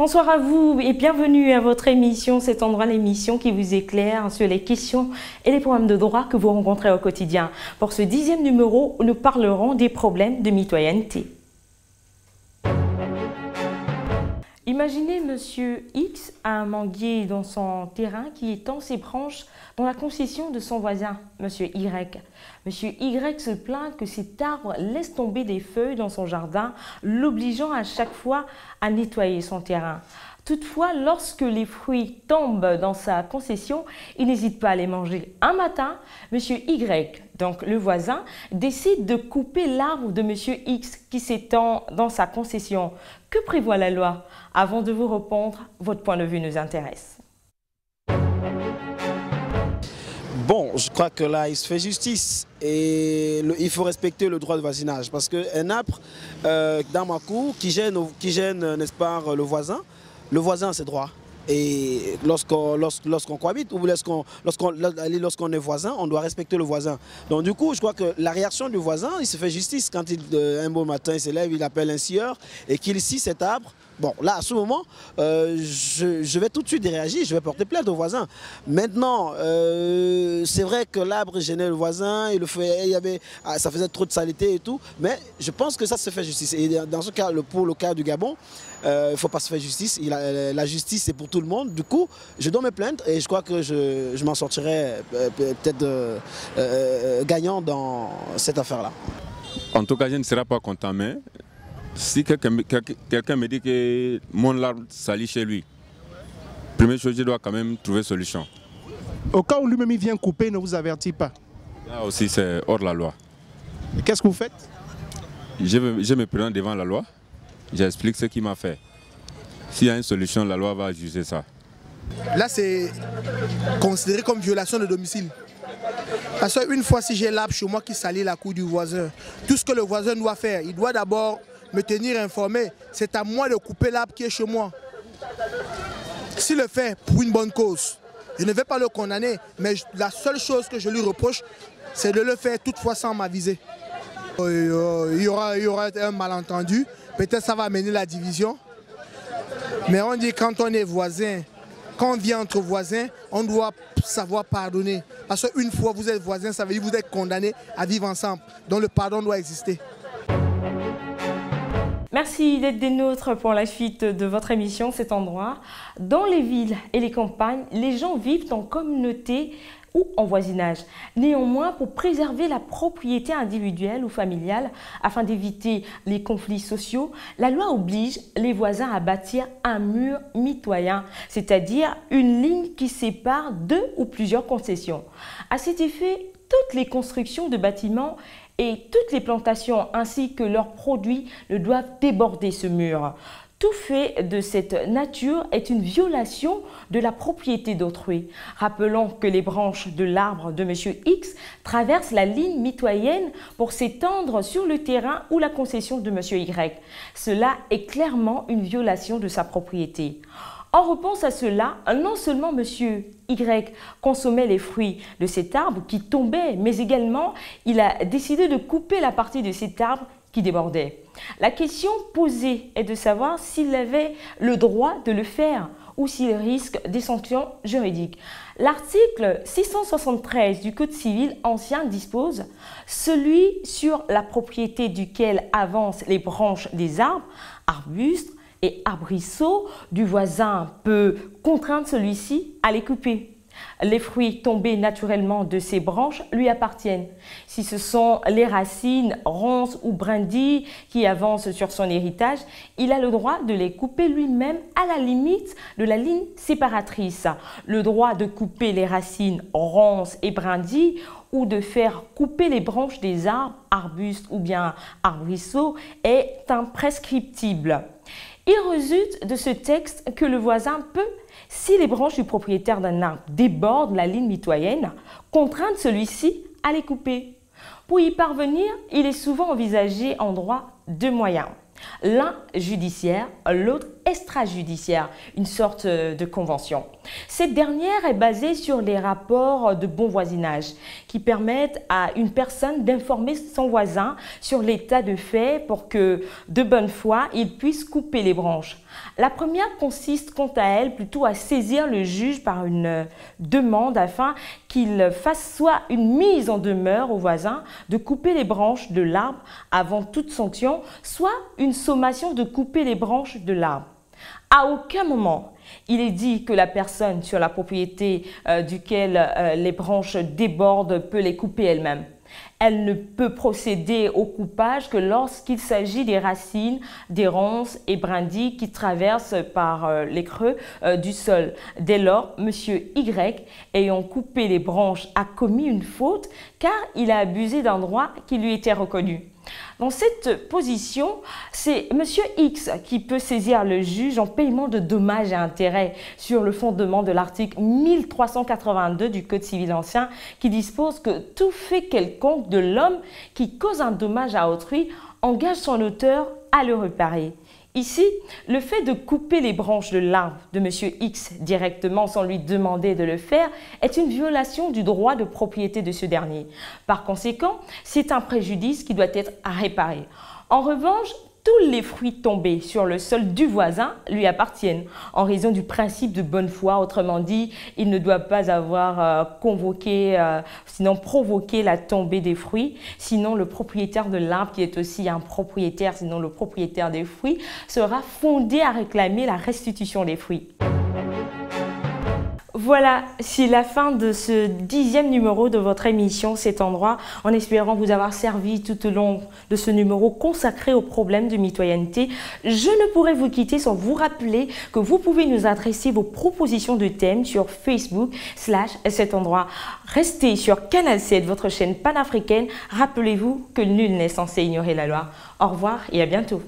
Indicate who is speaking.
Speaker 1: Bonsoir à vous et bienvenue à votre émission, cet endroit, l'émission qui vous éclaire sur les questions et les problèmes de droit que vous rencontrez au quotidien. Pour ce 10e numéro, nous parlerons des problèmes de mitoyenneté. Imaginez Monsieur X a un manguier dans son terrain qui étend ses branches dans la concession de son voisin, Monsieur Y. Monsieur Y se plaint que cet arbre laisse tomber des feuilles dans son jardin, l'obligeant à chaque fois à nettoyer son terrain. Toutefois, lorsque les fruits tombent dans sa concession, il n'hésite pas à les manger. Un matin, Monsieur Y, donc le voisin, décide de couper l'arbre de Monsieur X qui s'étend dans sa concession. Que prévoit la loi? Avant de vous répondre, votre point de vue nous intéresse.
Speaker 2: Bon, je crois que là, il se fait justice et il faut respecter le droit de voisinage parce qu'un arbre dans ma cour qui gêne n'est-ce pas, le voisin a ses droits. Et lorsqu'on cohabite ou lorsqu'on est voisin, on doit respecter le voisin. Donc du coup, je crois que la réaction du voisin, il se fait justice quand un beau matin, il se lève, il appelle un scieur et qu'il scie cet arbre. Bon, là, à ce moment, je vais tout de suite réagir, je vais porter plainte au voisin. Maintenant, c'est vrai que l'arbre gênait le voisin, ça faisait trop de saleté et tout, mais je pense que ça se fait justice. Et dans ce cas, pour le cas du Gabon, il ne faut pas se faire justice. La justice, c'est pour tout le monde. Du coup, je dois me plaindre et je crois que je m'en sortirai peut-être gagnant dans cette affaire-là.
Speaker 3: En tout cas, je ne serai pas content, mais si quelqu'un me dit que mon arbre salit chez lui, première chose, je dois quand même trouver solution.
Speaker 4: Au cas où lui-même il vient couper, il ne vous avertit pas.
Speaker 3: Là aussi, c'est hors la loi.
Speaker 4: Qu'est-ce que vous faites?
Speaker 3: Je me présente devant la loi, j'explique ce qu'il m'a fait. S'il y a une solution, la loi va juger ça.
Speaker 5: Là, c'est considéré comme violation de domicile. Parce qu'une fois, si j'ai l'arbre chez moi qui salit la cour du voisin, tout ce que le voisin doit faire, il doit d'abord me tenir informé. C'est à moi de couper l'arbre qui est chez moi. S'il le fait pour une bonne cause, je ne vais pas le condamner, mais la seule chose que je lui reproche, c'est de le faire toutefois sans m'aviser. Il y aura un malentendu, peut-être ça va amener la division. Mais on dit quand on est voisin, quand on vient entre voisins, on doit savoir pardonner. Parce qu'une fois vous êtes voisin, ça veut dire que vous êtes condamnés à vivre ensemble. Donc le pardon doit exister.
Speaker 1: Merci d'être des nôtres pour la suite de votre émission, cet endroit. Dans les villes et les campagnes, les gens vivent en communauté ou en voisinage. Néanmoins, pour préserver la propriété individuelle ou familiale, afin d'éviter les conflits sociaux, la loi oblige les voisins à bâtir un mur mitoyen, c'est-à-dire une ligne qui sépare deux ou plusieurs concessions. À cet effet, toutes les constructions de bâtiments et toutes les plantations ainsi que leurs produits ne doivent déborder ce mur. Tout fait de cette nature est une violation de la propriété d'autrui. Rappelons que les branches de l'arbre de M. X traversent la ligne mitoyenne pour s'étendre sur le terrain ou la concession de M. Y. Cela est clairement une violation de sa propriété. En réponse à cela, non seulement M. Y consommait les fruits de cet arbre qui tombait, mais également il a décidé de couper la partie de cet arbre qui débordait. La question posée est de savoir s'il avait le droit de le faire ou s'il risque des sanctions juridiques. L'article 673 du Code civil ancien dispose « Celui sur la propriété duquel avancent les branches des arbres, arbustes et arbrisseaux du voisin peut contraindre celui-ci à les couper. Les fruits tombés naturellement de ces branches lui appartiennent. Si ce sont les racines, ronces ou brindilles qui avancent sur son héritage, il a le droit de les couper lui-même à la limite de la ligne séparatrice. Le droit de couper les racines, ronces et brindilles ou de faire couper les branches des arbres, arbustes ou bien arbrisseaux est imprescriptible. Il résulte de ce texte que le voisin peut, si les branches du propriétaire d'un arbre débordent la ligne mitoyenne, contraindre celui-ci à les couper. Pour y parvenir, il est souvent envisagé en droit deux moyens. L'un judiciaire, l'autre extrajudiciaire, une sorte de convention. Cette dernière est basée sur les rapports de bon voisinage qui permettent à une personne d'informer son voisin sur l'état de fait pour que, de bonne foi, il puisse couper les branches. La première consiste quant à elle plutôt à saisir le juge par une demande afin qu'il fasse soit une mise en demeure au voisin de couper les branches de l'arbre avant toute sanction, soit une sommation de couper les branches de l'arbre. À aucun moment, il est dit que la personne sur la propriété duquel les branches débordent peut les couper elle-même. Elle ne peut procéder au coupage que lorsqu'il s'agit des racines, des ronces et brindilles qui traversent par les creux du sol. Dès lors, M. Y, ayant coupé les branches, a commis une faute car il a abusé d'un droit qui lui était reconnu. Dans cette position, c'est M. X qui peut saisir le juge en paiement de dommages et intérêts sur le fondement de l'article 1382 du Code civil ancien qui dispose que tout fait quelconque de l'homme qui cause un dommage à autrui engage son auteur à le réparer. Ici, le fait de couper les branches de l'arbre de M. X directement sans lui demander de le faire est une violation du droit de propriété de ce dernier. Par conséquent, c'est un préjudice qui doit être réparé. En revanche, tous les fruits tombés sur le sol du voisin lui appartiennent en raison du principe de bonne foi. Autrement dit, il ne doit pas avoir sinon provoqué la tombée des fruits. Sinon, le propriétaire de l'arbre, qui est aussi un propriétaire, sinon le propriétaire des fruits, sera fondé à réclamer la restitution des fruits. Voilà, c'est la fin de ce 10e numéro de votre émission Cet endroit, en espérant vous avoir servi tout au long de ce numéro consacré aux problèmes de mitoyenneté. Je ne pourrais vous quitter sans vous rappeler que vous pouvez nous adresser vos propositions de thèmes sur Facebook/Cet endroit. Restez sur Canal 7, votre chaîne panafricaine. Rappelez-vous que nul n'est censé ignorer la loi. Au revoir et à bientôt.